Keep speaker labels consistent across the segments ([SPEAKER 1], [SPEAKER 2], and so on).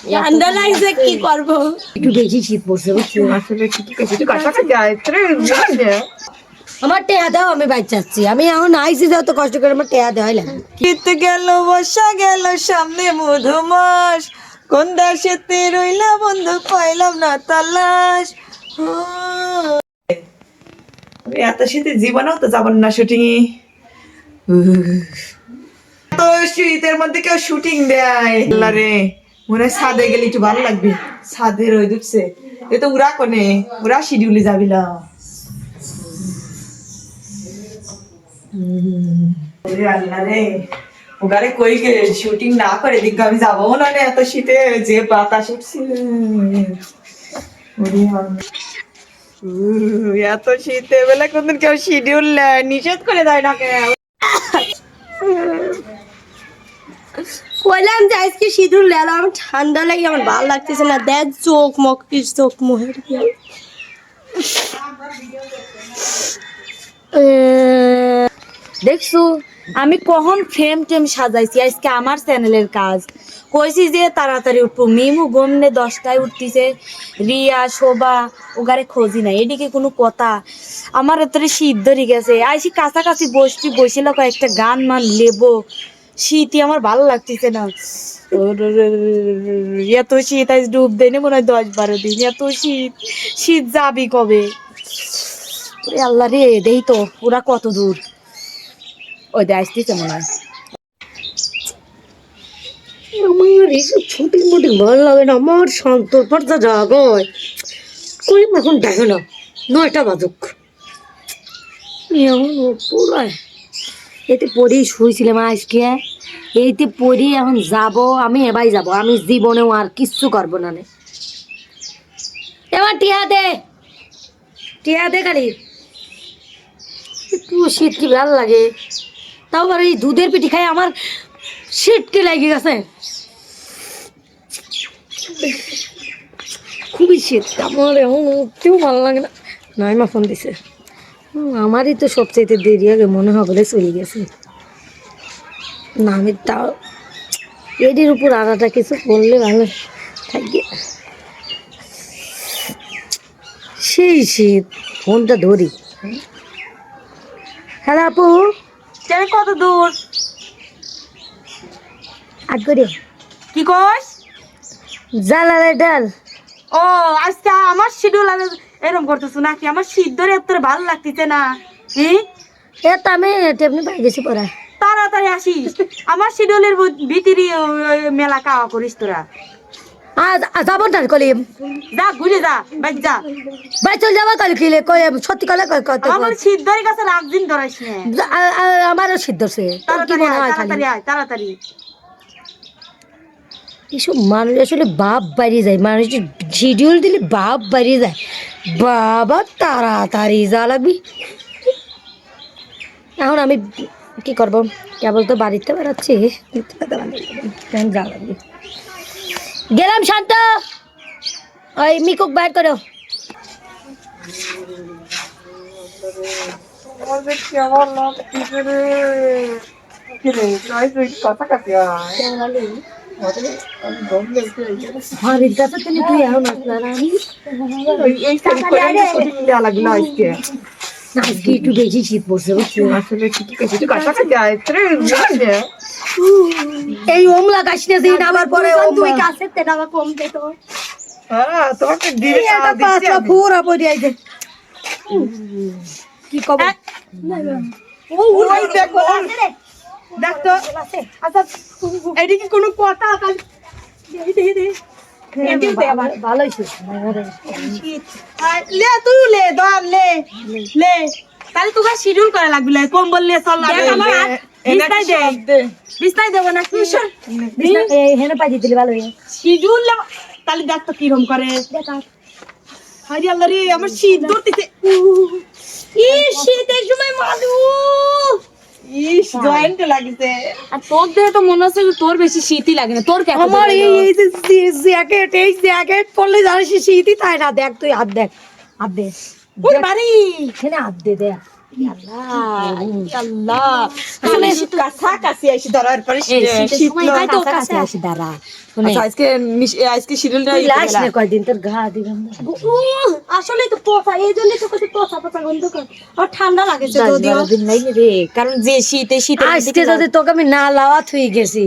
[SPEAKER 1] ঠান্ডা লাগছে কি করব,
[SPEAKER 2] একটু বেশি শীত পড়ছে বুঝছো।
[SPEAKER 3] আসলে ঠিকই কইছিস, তুই কাছাকাছি যায় রে।
[SPEAKER 2] আমার টেয়া দাও, আমি বাইর চাচ্ছি, আমি এখন আইসি যাও তো কষ্ট করে আমার টেয়া দেওয়াই লাগে।
[SPEAKER 3] শীত গেল বর্ষা গেল সামনে মধুমাস, কোন দেশেতে রইলা বন্ধু পাইলাম না তালাশ। এত শীতে জীবনেও তো যাবেন না শুটিং এ। তো শীতের মধ্যে কেউ শুটিং দেয় রে, মনে হয় ছাদে গেলে একটু ভালো লাগবে। ছাদে রই দুপছে এ তো উড়া কোনে, উড়া শিডিউলে যাবিলা। আল্লাহ রে, ওখানে কই গে শুটিং না করে দিক আমি যাবো না রে, এত শীতে যে বাতাস উঠছে। এত শীতে বেলা কোনদিন কেউ শিডিউল নিষেধ করে দেয় না কেউ।
[SPEAKER 1] কইলাম যে আজকে সিঁদুর লেলা, আমার ঠান্ডা লাগে, আমার ভালো লাগতেছে না। দেখ চোখ মুখ কি চোখ মুখের কি
[SPEAKER 4] দেখছো আমি কখন ফ্রেম টেম সাজাইছি, আজকে আমার চ্যানেলের কাজ। কইছি যে তাড়াতাড়ি উঠবো, মিমু গমনে 10টায় উঠতিছে, রিয়া শোভা ওগারে খোঁজি নাই, এদিকে কোনো কথা। আমার এতরে শীত ধরে গেছে, আইসি কাছাকাছি বসিল কয়েকটা গান মান লেবো, শীতই আমার ভালো লাগতেছে না। এত শীত আজ ডুব দেয় না মনে হয় 10-12 দিন, এত শীত, শীত যাবি কবে? ওরে আল্লাহ রে, দেই তো ওরা কত দূর, ওই দিয়ে আসতেছে মনে হয়।
[SPEAKER 2] আমার এইসব শুটিং মুটিং ভালো লাগে না, আমার শান্তর পর্দা জাগায় কই এখন দেখো না 9টা বাজুক পুরায় এতে পরেই শুয়েছিলাম আজকে, এইতে পরে এখন যাব আমি, এবাই যাব আমি, জীবনেও আর কিচ্ছু করবো না নে। এবার টিয়া দে, টিয়া দে খালি একটু, শীত কি ভালো লাগে, তাও আর এই দুধের পিঠি খাই আমার শীতকে লেগে গেছে, খুবই শীত আমার, এখন উঠতেও ভালো লাগে না। নাইমা ফোন দিছে, আমারই তো সবচাইতে দেরি আগে মনে হবে চলে গেছে না, আমি তাও এটির উপর আলাদা কিছু করলে ভালো থাকবে। সেই শীত, ফোনটা ধরি। হ্যালো আপু,
[SPEAKER 4] কত দূর?
[SPEAKER 2] আট করে
[SPEAKER 4] কি কস?
[SPEAKER 2] জালালে ডাল।
[SPEAKER 4] ও আজকে আমার শিডিউল এরকম করতেছো নাকি? আমার শীত ধরে এত ভালো লাগতেছে না।
[SPEAKER 2] এ তো আমি টেপনি পাই গেছি পড়া,
[SPEAKER 4] তাড়াতাড়ি আসিস, আমার শিডিউলের ভিতরে মেলা খাওয়া করিস তোরা।
[SPEAKER 2] যাবো না কলিম,
[SPEAKER 4] যা ঘুরে যা, বাইক যা,
[SPEAKER 2] বাই চল যাবো কাল কিলে সত্যি কলে কত
[SPEAKER 4] আমার শীত ধরে গেছে, রাগ দিন ধরাইস না।
[SPEAKER 2] আমারও সিদ্ধ সে
[SPEAKER 4] তাড়াতাড়ি আয়, তাড়াতাড়ি আয়, তাড়াতাড়ি।
[SPEAKER 2] এসব মানুষ আসলে বাপ বাড়িয়ে যায়, মানুষের শিডিউল দিলে বাপ বাড়িয়ে যায়। বাবা তাড়াতাড়ি যা লাগবি, এখন আমি কি করবো, কেবল তো বাড়িতে বেড়াচ্ছি, যা লাগবে। গেলাম শান্ত, ওই মিকুক বাইর করো। বাড়ির কাছে তুই এখন আসলাম আমি,
[SPEAKER 3] লাগলো আজকে।
[SPEAKER 2] আজকে একটু বেশি শীত পড়ছে বুঝছো।
[SPEAKER 3] আসলে ঠিকই কইছিস, তুই কাছাকাছি যায় রে।
[SPEAKER 2] এই ওম লাগাস না দিন, আবার পরে
[SPEAKER 1] তুই কাছে তেনা কম দে তো।
[SPEAKER 3] হ্যাঁ তোমাকে দিয়ে
[SPEAKER 2] এটা পাঁচটা পুরা পড়ে আইছে কি কব।
[SPEAKER 3] ও ওই দেখো, দেখ তো। আচ্ছা এদিকে কোনো কথা কাল দে
[SPEAKER 2] ভালো হয়েছে
[SPEAKER 3] লে, তুই লে দম লে লে,
[SPEAKER 4] তাহলে তোকে শিডিউল করা লাগবে, কম্বল নিয়ে চল। বিস্তাই দেবো না
[SPEAKER 2] হেনে পাই দিতে ভালো
[SPEAKER 3] শিডিউল, তাহলে দেখ তো কিরম করে। হারি আল্লাহ রে, আমার শীত ধরতেছে।
[SPEAKER 1] শীতের সময় মাদু
[SPEAKER 3] ইস জয়েন্ট লাগছে।
[SPEAKER 4] আর তোর দেহে তো মনে হচ্ছে তোর বেশি শীতই লাগে না, তোর কেমন?
[SPEAKER 2] আমার এই জ্যাকেট পরলে জানিস শীতই তাই না। দেখ তুই হাত দেখ, হাত দে
[SPEAKER 3] ওরে বাড়ি
[SPEAKER 2] এখানে হাত দে, দেখ
[SPEAKER 4] আল্লাহ
[SPEAKER 3] আসলে কাছাকাছি আইসি ধরার পরে
[SPEAKER 4] এই শীতের
[SPEAKER 3] শীত
[SPEAKER 4] সময় তাই তো কাছে আসি দাঁড়া শুনে
[SPEAKER 3] আচ্ছা, আজকে শিডিউলটা
[SPEAKER 2] তুই লাস না কয়দিন তোর ঘা দিবেন না।
[SPEAKER 1] আসলে তো পোষা এই জন্যই তো কিছু পোষা পোষা গন্ধ করে আর ঠান্ডা লাগেছে
[SPEAKER 4] দশ
[SPEAKER 1] যদিও
[SPEAKER 4] বারো দিন নাই রে কারণ যে শীতে
[SPEAKER 2] আজকে যদি তোকে আমি না লাওয়াত হয়ে গেছি,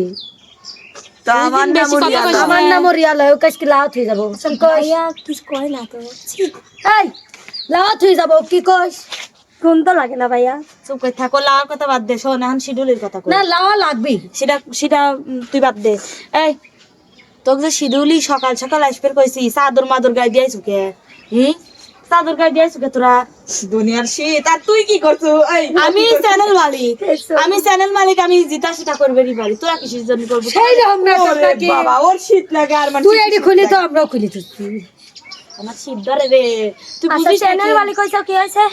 [SPEAKER 3] তো আমার নাম
[SPEAKER 4] বেশি কথা কইস
[SPEAKER 2] আমার নাম রিয়াল হয়, ওকে আজকে লাওয়াত হয়ে যাবো। কি কইস?
[SPEAKER 1] ভাইয়া কিছু কয় না তো
[SPEAKER 2] এই লাওয়াত হয়ে যাবো, কি কইস?
[SPEAKER 1] গন্ধ লাগে না ভাইয়া?
[SPEAKER 4] চুপ করে থাকো লাওয়ার কথা বাদ দে শোন এখন শিডিউলের কথা কই
[SPEAKER 2] না লাওয়া লাগবি।
[SPEAKER 4] সেটা তুই বাদ দে এই তোকে যে শিডিউলি সকাল সকাল আসবে কইছি চাদর মাদর গায়ে দিয়েছো কে চাদর গায়ে দিয়েছো কে তোরা
[SPEAKER 3] দুনিয়ার শীত আর তুই কি করছো? এই
[SPEAKER 4] আমি চ্যানেল মালিক আমি জিতা সেটা করবে রি পারি তোরা কিসের জন্য করবো
[SPEAKER 2] সেই রকম না
[SPEAKER 3] ওরে
[SPEAKER 2] তোকে,
[SPEAKER 3] বাবা ওর শীত লাগে আর মানে
[SPEAKER 2] তুই এডি খুলি তো আমরাও খুলি তো।
[SPEAKER 4] আমার শীত ধরে রে তুই
[SPEAKER 1] আচ্ছা
[SPEAKER 4] বুঝিস
[SPEAKER 1] চ্যানেল মালিক কইছো কি হইছে?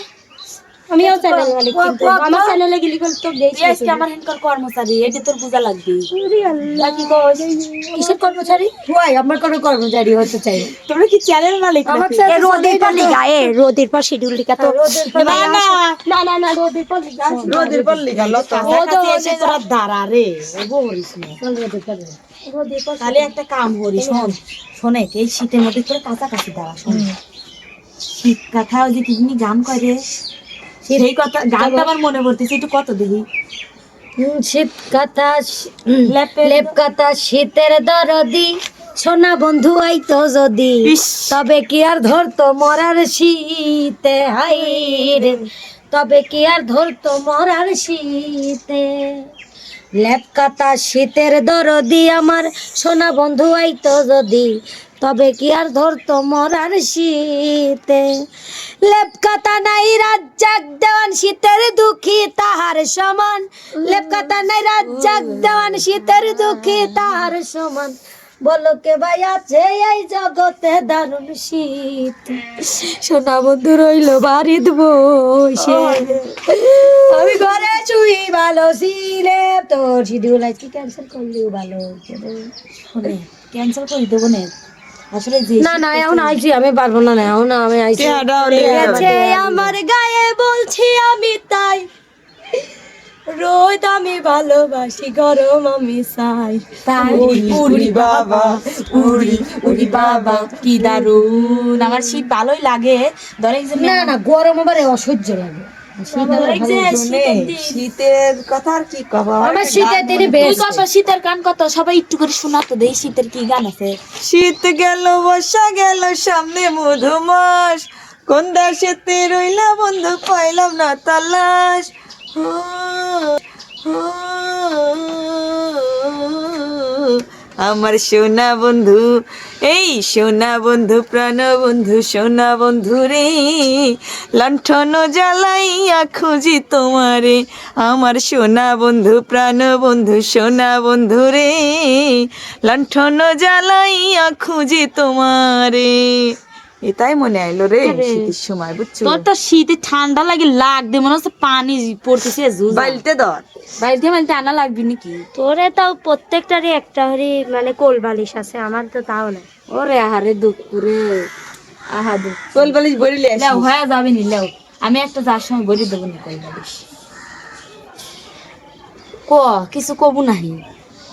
[SPEAKER 1] আমিও চ্যানেল মালিক কিন্তু আমার চ্যানেলে গেলি কল তো
[SPEAKER 4] তুই আজকে আমার হেনকার কর্মচারী এটা তোর বুঝা লাগবে
[SPEAKER 1] কি কইছ?
[SPEAKER 2] কিসের কর্মচারী? ওই আমার কোনো কর্মচারী হতে চাই না।
[SPEAKER 4] তোমরা কি চ্যানেল মালিক
[SPEAKER 2] আমার
[SPEAKER 4] নাকি?
[SPEAKER 2] সাথে
[SPEAKER 1] রোদের পর লিগায়ে রোদের পর শিডিউল লিখা তো
[SPEAKER 4] না না
[SPEAKER 1] না না না রোদের পর লিগা
[SPEAKER 3] রোদের পর লিগালো তো
[SPEAKER 4] কাছাকাছি এসে তোরা দাঁড়া রে ওগো হরিস না
[SPEAKER 2] চল রে দেখা যাবে।
[SPEAKER 1] রোদের পর
[SPEAKER 4] তাহলে একটা কাম করি শোনে এই শীতের মধ্যে তোরা কাছাকাছি দাঁড়া শোন শীত কথা ওই যে কি জানি গান করে সেই কথা গানটা আমার মনে পড়তেছে একটু কত দেখি
[SPEAKER 2] শীত কাটা
[SPEAKER 4] লেপের
[SPEAKER 2] লেপ কাটা শীতের দরদি সোনা বন্ধু আইতো যদি,
[SPEAKER 4] ইস।
[SPEAKER 2] তবে কি আর ধরতো মরার শীতে, হাই রে তবে কি আর ধরতো মরার শীতে। লেপ কাটা শীতের দরদি আমার সোনা বন্ধু আইতো যদি, তবে কি আর ধরতো মরার শীতে। লেপ কাটা নাই রাজ্জাক দেওয়ান শীতের দুঃখী তাহার সমান, লেপ কাটা নাই রাজ্জাক দেওয়ান শীতের দুঃখী তাহার সমান। বলো কে ভাই আছে এই জগতে দারুণ শীত, সোনা বন্ধু রইল বাড়িত বসে, আমি ঘরে শুই ভালো ছিলে। তোর শিডিউল আজকে ক্যান্সেল করলেও ভালো হতো।
[SPEAKER 4] শোনে ক্যান্সেল করে দেবো না আসলে যে
[SPEAKER 2] না না এখন আইছি, আমি পারবো না, না এখন আমি আইছি।
[SPEAKER 3] চেহারাও লেগে
[SPEAKER 1] গেছে আমার গায়ে বলছি আমি তাই, রোদ আমি ভালোবাসি গরম আমি চাই
[SPEAKER 2] তাই
[SPEAKER 3] উরি বাবা উরি
[SPEAKER 4] উরি বাবা কি দারুন আমার শীত ভালোই লাগে ধরে এই যে
[SPEAKER 2] না না গরম আবার অসহ্য লাগে।
[SPEAKER 4] এই যে শীতের দিন।
[SPEAKER 3] শীতের কথা আর কি কব
[SPEAKER 2] আমার শীতের দিনে
[SPEAKER 4] তুই
[SPEAKER 2] বেস্ট।
[SPEAKER 4] কত শীতের গান কত সবাই একটু করে শোনা তো দেই শীতের কি গান আছে
[SPEAKER 3] শীত গেল বর্ষা গেল সামনে মধুমাস, কোন দেশেতে রইলা বন্ধু পাইলাম না তালাশ। আমার সোনা বন্ধু এই সোনা বন্ধু প্রাণ বন্ধু সোনা বন্ধু রে, লণ্ঠন জ্বালাইয়া খুঁজি তোমারে, আমার সোনা বন্ধু প্রাণ বন্ধু সোনা বন্ধু রে, লণ্ঠন জ্বালাইয়া খুঁজি তোমারে। এটাই মনে আইলো রে শীতের সময় বুঝছো।
[SPEAKER 4] তোর তো শীতে ঠান্ডা লাগে লাগবে মনে হচ্ছে পানি পড়তেছে
[SPEAKER 3] বাইলতে ধর
[SPEAKER 4] বাইরে মানে আনা লাগবে নাকি
[SPEAKER 1] তোরে তাও প্রত্যেকটারই একটা হরি মানে কোল বালিশ আছে, আমার তো তাও না।
[SPEAKER 4] ওরে আহারে দুঃখ রে আহা দুঃখ
[SPEAKER 3] কোল বালিশ ভরিলে
[SPEAKER 4] লেও হয়ে যাবে নি লেও আমি একটা যার সময় বলে দেবো না কল বালিশ ক কিছু কবু নাহি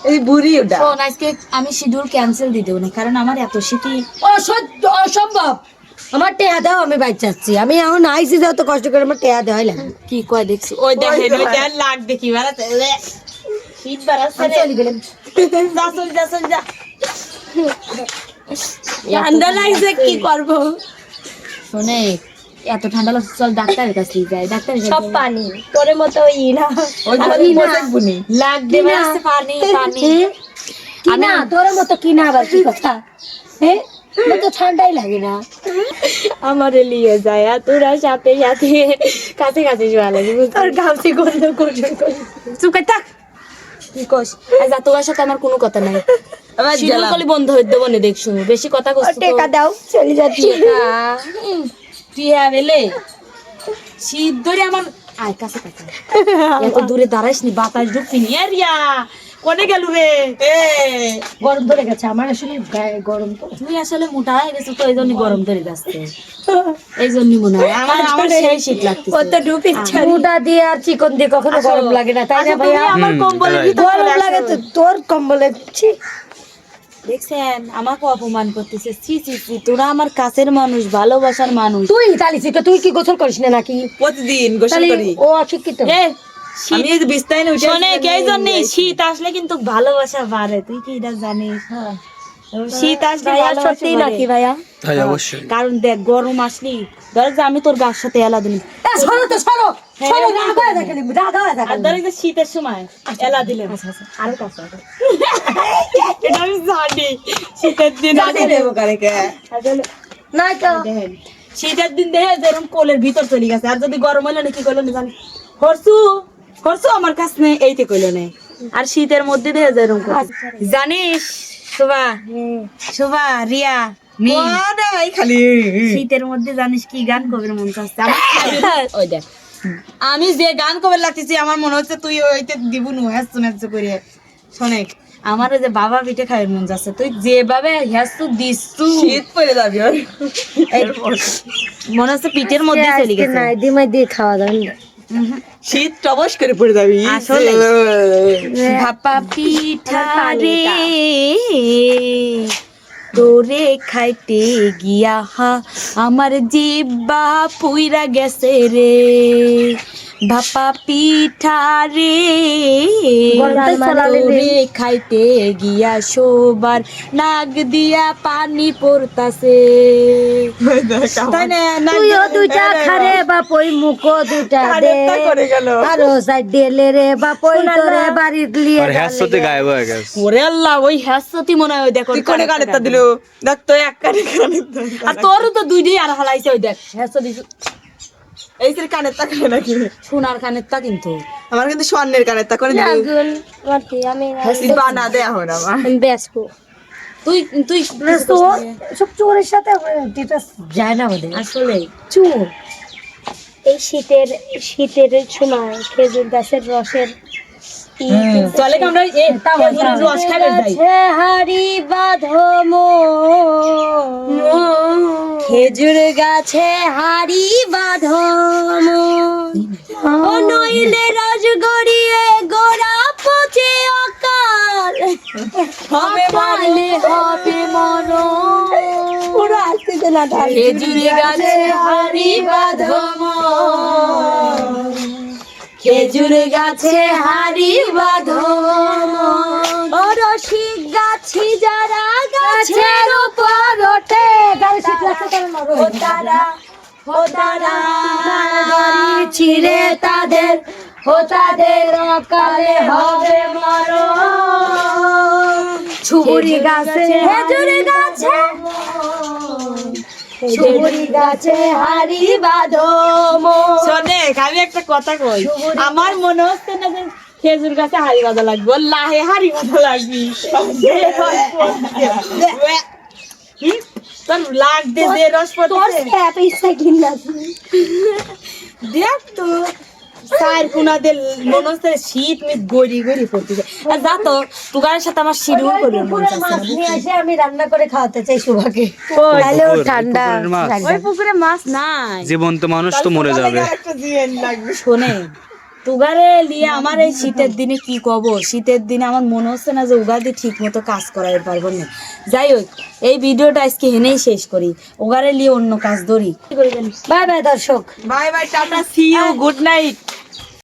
[SPEAKER 3] এই বুড়ি ওটা
[SPEAKER 4] শোন আজকে আমি শিডিউল ক্যান্সেল দিয়ে দেবো না কারণ আমার এত শীতই
[SPEAKER 2] অসহ্য অসম্ভব। আমার টেয়া দাও, আমি বাইর চাচ্ছি। আমি এখন আইসি দাও তো কষ্ট করে আমার টেয়া দেওয়াই লাগে।
[SPEAKER 4] কি কয় দেখছি ওই দেখেন ওই দেখ লাগবে কি বেড়াতে শীত বেড়াচ্ছে রে যা চল যা চল যা
[SPEAKER 1] ঠান্ডা লাগছে কি করব?
[SPEAKER 4] শোনে এত ঠান্ডা লাগছে চল ডাক্তারের কাছে যাই ডাক্তারের
[SPEAKER 1] সব পানি তোরে মতো ই না।
[SPEAKER 3] ওই বসে বুনি
[SPEAKER 4] লাগবে বেড়াচ্ছে পানি পানি
[SPEAKER 2] কি না তোর মতো কি না আবার কি কথা? হ্যাঁ আমার তো ঠান্ডাই লাগে না।
[SPEAKER 1] আমারে লিয়ে যায় আর তোরা সাথে সাথে কাছে কাছে জোয়া লাগে তোর গামছি গন্ধ করছে।
[SPEAKER 4] চুপ করে থাক কি কস আজ তোর সাথে আমার কোনো কথা নাই
[SPEAKER 3] আবার
[SPEAKER 4] শিডিউল কলি বন্ধ হয়ে দেবো না দেখছো বেশি কথা কইছিস তো
[SPEAKER 1] টেকা দাও চলে যাচ্ছি।
[SPEAKER 4] টিয়া বেলে শীত ধরে আমার আয় কাছে কাছে এত দূরে দাঁড়াইস নি বাতাস ঢুকবি নি রিয়া কোনে গেল রে?
[SPEAKER 2] গরম ধরে গেছে আমার আসলে গায়ে গরম তো।
[SPEAKER 4] তুই আসলে মোটা হয়ে গেছিস তো এই জন্যই গরম ধরে যাচ্ছে, এই জন্যই মনে হয়। আমার সেই শীত লাগতেছে।
[SPEAKER 1] কত ডুব ইচ্ছা
[SPEAKER 2] মুটা দিয়ে আর চিকন দিয়ে কখনো গরম লাগে না, তাই না ভাইয়া?
[SPEAKER 4] আমার কম্বলের ভিতর
[SPEAKER 2] গরম লাগে তো তোর কম্বলে। ছি,
[SPEAKER 4] দেখছেন আমাকে অপমান করতেছে। ছি ছি ছি, তোরা আমার কাছের মানুষ, ভালোবাসার মানুষ।
[SPEAKER 2] তুই তালিছি তো, তুই কি গোসল করিস না নাকি?
[SPEAKER 3] প্রতিদিন গোসল
[SPEAKER 2] তাহলে
[SPEAKER 3] করি
[SPEAKER 2] ও অশিক্ষিত।
[SPEAKER 4] এ
[SPEAKER 3] আমি এই যে বিছানায় উঠে
[SPEAKER 4] শোনে এই জন্যই শীত আসলে কিন্তু ভালোবাসা বাড়ে, তুই কি এটা জানিস? শীত আসলে
[SPEAKER 1] ভাইয়া
[SPEAKER 4] ভালোবাসা
[SPEAKER 1] সত্যি
[SPEAKER 4] বাড়ে।
[SPEAKER 1] নাকি ভাইয়া?
[SPEAKER 4] কারণ দেখ গরম আসলি ধর যে আমি তোর গার সাথে এলা দিলাম,
[SPEAKER 2] এ, সরো তো সরো, সরো, রাগ হয়ে থাকে, রাগ হয়ে থাকে।
[SPEAKER 4] আর ধর এই যে শীতের সময় এলা দিলাম,
[SPEAKER 2] আরো কাছে আসো।
[SPEAKER 4] এটা আমি জানি শীতের দিন
[SPEAKER 3] জানি দেবো কারেকে
[SPEAKER 2] না তো
[SPEAKER 4] দেখেন শীতের দিন দেখে যেরকম কোলের ভিতর চলে গেছে, আর যদি গরম হইলো না কি করলো না জানি হরসু হরসু আমার কাছে নেই এইতে কইলো না। আর শীতের মধ্যে দেখে যেরকম জানিস শোভা, শোভা, রিয়া, মিম,
[SPEAKER 3] খালি
[SPEAKER 4] শীতের মধ্যে জানিস কি গান কবির মন চাচ্ছে আমার? ওই দেখ আমি যে গান কবে লাগতেছি আমার মনে হচ্ছে তুই ওইতে দিব নু হ্যাস্ত ম্যাস্ত করে। শোনে আমার ওই যে বাবা পিঠে খাইয়ের মন যাচ্ছে, তুই যেভাবে হ্যাস্ত দিচ্ছু
[SPEAKER 3] শীত পড়ে যাবি ওর।
[SPEAKER 4] মনে হচ্ছে পিঠের মধ্যে চলে গেছে।
[SPEAKER 2] নাই দিমাই দিয়ে খাওয়া দাওয়া
[SPEAKER 3] শীত টবস করে পড়ে যাবি
[SPEAKER 4] আসলে। ভাপা পিঠা রে তোরে খাইতে গিয়া হা আমার জিব্বা পুইরা গেছে রে। ভাপা পিঠা রে তোরে খাইতে গিয়া সবার নাক দিয়া পানি পড়তাছে। তাই না? নাক
[SPEAKER 2] তুইও দুইটা খারে বাপই মুখো দুইটা দে
[SPEAKER 3] কানেরটা করে গেল।
[SPEAKER 2] আরো সাইড দেলে রে বাপই তোরে বাড়ির লিয়ে
[SPEAKER 5] আর হ্যাসতে গায়েব হয়ে গেছে।
[SPEAKER 4] ওরে আল্লাহ, ওই হ্যাসতি মনে হয়, ওই দেখো
[SPEAKER 3] তুই কোনে কানেরটা দিল দেখ তো এক কানেরটা
[SPEAKER 4] আর তোরও তো দুইটাই আর হালাইছে, ওই দেখ হ্যাসতি
[SPEAKER 3] এই যে কানেরটা করে নাকি
[SPEAKER 4] সোনার কানেরটা কিন্তু
[SPEAKER 3] আমার কিন্তু স্বর্ণের কানেরটা করে দিবি
[SPEAKER 1] আগুন মারতে আমি
[SPEAKER 3] বানা দে এখন আমার
[SPEAKER 1] ব্যস্ত।
[SPEAKER 4] তুই তুই
[SPEAKER 2] তোর সব চোরের সাথে এটা যায় না ওদের
[SPEAKER 4] আসলে
[SPEAKER 2] চোর।
[SPEAKER 1] এই শীতের সময় খেজুর গাছের রসের
[SPEAKER 4] চলে কি আমরা এই খেজুরের রস খাবে যাই?
[SPEAKER 1] হাড়ি বাঁধম খেজুর গাছে হাড়ি বাঁধম ও নইলে রস গড়িয়ে গোড়া পচে অকাল হবে মরণ পুরো আসতে না
[SPEAKER 4] খেজুর গাছে হাড়ি বাঁধম, খেজুর গাছে হাড়ি বাঁধম
[SPEAKER 1] ও রসিক গাছি যারা গাছের উপর ওঠে ও তারা বাড়ি ছিঁড়ে তাদের অকালে হবে মরণ
[SPEAKER 2] ছুবুরি গাছে
[SPEAKER 1] খেজুর গাছে ছুরি গাছে হাড়ি বাঁধম
[SPEAKER 4] শোনে আমি একটা কথা কই, আমার মনে হচ্ছে না যে খেজুর গাছে হাড়ি বাঁধা লাগবে, ওর লাহে হাড়ি বাঁধা লাগবি। তোর লাগবে যে রস দেখ তো চার কোনাদের মনে হচ্ছে শীত মিট গড়ি গড়ি পড়তেছে। আর যা তো তুগারের সাথে আমার শিডিউল করবে মন চাচ্ছে না।
[SPEAKER 2] নিয়ে এসে আমি রান্না করে খাওয়াতে চাই সুভাকে,
[SPEAKER 5] ওই
[SPEAKER 2] তাহলে ও
[SPEAKER 5] পুকুর,
[SPEAKER 2] ঠান্ডা
[SPEAKER 5] ওই পুকুরের মাছ।
[SPEAKER 4] ওই পুকুরে মাছ নাই।
[SPEAKER 5] জীবন্ত মানুষ তো মরে যাবে।
[SPEAKER 3] একটা জিএন লাগবে
[SPEAKER 4] শোনে তুগারে লিয়ে আমার এই শীতের দিনে কি কব, শীতের দিনে আমার মনে হচ্ছে না যে উগাদি ঠিক মতো কাজ করাতে পারবো না। যাই হোক এই ভিডিওটা আজকে হেনেই শেষ করি, উগারে লিয়ে অন্য কাজ ধরি।
[SPEAKER 2] বাই বাই দর্শক।
[SPEAKER 3] Bye bye tata see you good night.